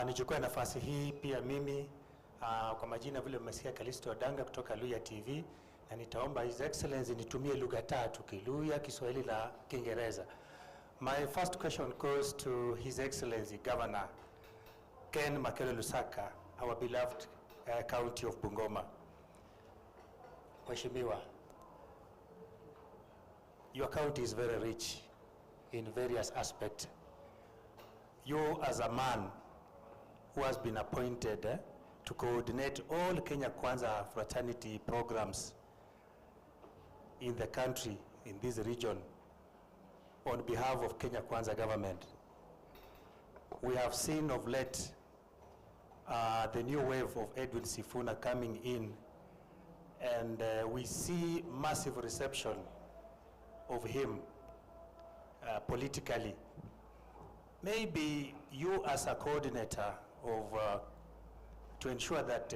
Nichukue nafasi hii pia mimi kwa majina vile mmesikia Kalisto Odanga kutoka Luya TV, na nitaomba His Excellency nitumie lugha tatu: Kiluya, Kiswahili na Kiingereza. My first question goes to His Excellency Governor Ken Makelo Lusaka, our beloved county of Bungoma. Mheshimiwa, your county is very rich in various aspects. You as a man who has been appointed to coordinate all Kenya Kwanza fraternity programs in the country, in this region, on behalf of Kenya Kwanza government. We have seen of late the new wave of Edwin Sifuna coming in, and we see massive reception of him politically. Maybe you as a coordinator of to ensure that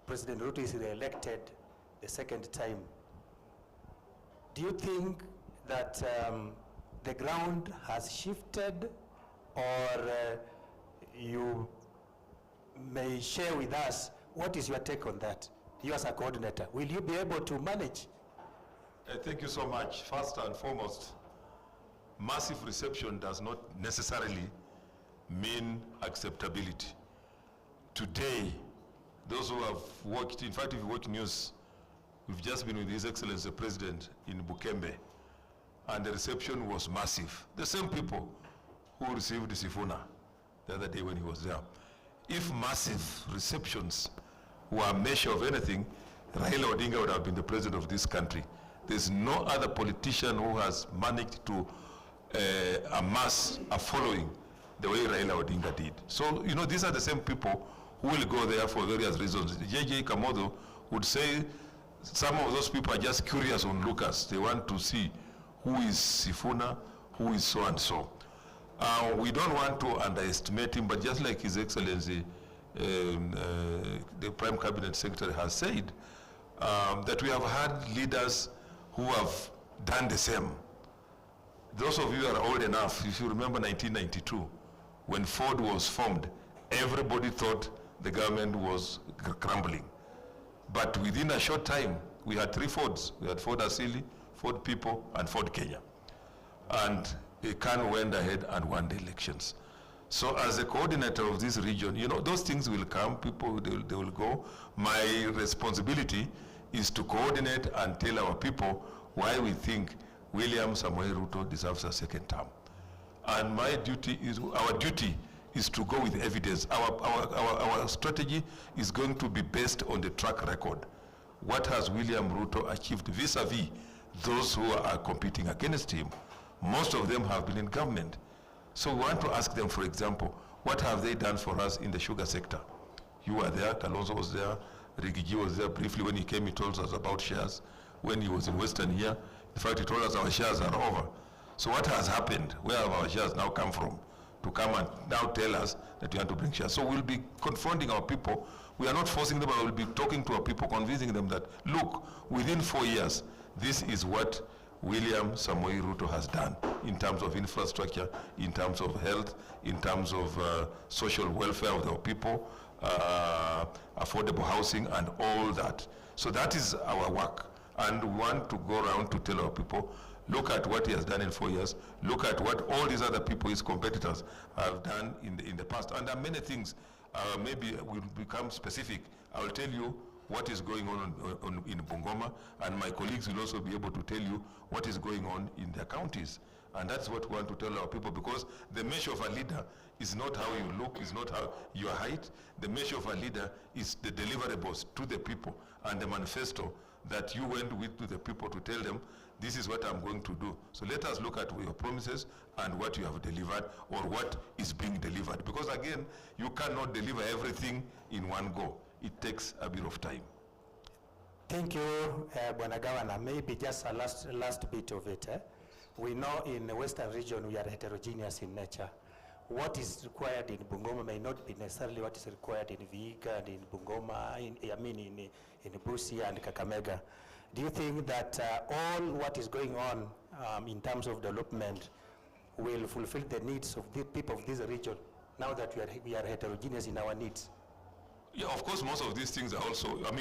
President Ruto is re-elected the second time, do you think that the ground has shifted, or you may share with us what is your take on that? You as a coordinator, will you be able to manage? Thank you so much. First and foremost, massive reception does not necessarily mean acceptability. Today, those who have worked, in fact, if you watch news, we've just been with His Excellency the President in Bukembe, and the reception was massive. The same people who received Sifuna the other day when he was there. If massive receptions were a measure of anything, Raila Odinga would have been the president of this country. There's no other politician who has managed to amass a following the way Raila Odinga did. So, you know, these are the same people who will go there for various reasons. J.J. Kamodo would say some of those people are just curious on Lucas. They want to see who is Sifuna, who is so and so. We don't want to underestimate him, but just like His Excellency, the Prime Cabinet Secretary has said, that we have had leaders who have done the same. Those of you who are old enough, if you remember 1992, when Ford was formed, everybody thought the government was crumbling. But within a short time, we had three Fords. We had Ford Asili, Ford People, and Ford Kenya. And Kanu went ahead and won the elections. So as a coordinator of this region, you know, those things will come, people, they will go. My responsibility is to coordinate and tell our people why we think William Samoei Ruto deserves a second term. And my duty is, our duty is to go with evidence. Our strategy is going to be based on the track record. What has William Ruto achieved vis-a-vis those who are competing against him? Most of them have been in government. So we want to ask them, for example, what have they done for us in the sugar sector? You were there, Kalonzo was there, Rigiji was there briefly. When he came, he told us about shares. When he was in Western here, in fact, he told us our shares are over. So what has happened? Where have our shares now come from? To come and now tell us that we want to bring shares. So we'll be confronting our people. We are not forcing them, but we'll be talking to our people, convincing them that, look, within 4 years, this is what William Samoei Ruto has done in terms of infrastructure, in terms of health, in terms of social welfare of our people, affordable housing, and all that. So that is our work. And we want to go around to tell our people, look at what he has done in 4 years, look at what all these other people, his competitors, have done in the past. And there are many things, maybe we'll become specific. I will tell you what is going on in Bungoma, and my colleagues will also be able to tell you what is going on in their counties. And that's what we want to tell our people, because the measure of a leader is not how you look, is not how your height. The measure of a leader is the deliverables to the people and the manifesto that you went with to the people to tell them, this is what I'm going to do. So let us look at your promises and what you have delivered, or what is being delivered. Because again, you cannot deliver everything in one go. It takes a bit of time. Thank you, Bwana Governor. Maybe just a last bit of it. We know in the Western region we are heterogeneous in nature. What is required in Bungoma may not be necessarily what is required in Vihiga and in Bungoma, in Busia and Kakamega. Do you think that all what is going on in terms of development will fulfill the needs of the people of this region? now that we are heterogeneous in our needs? Yeah, of course, most of these things are also, I mean,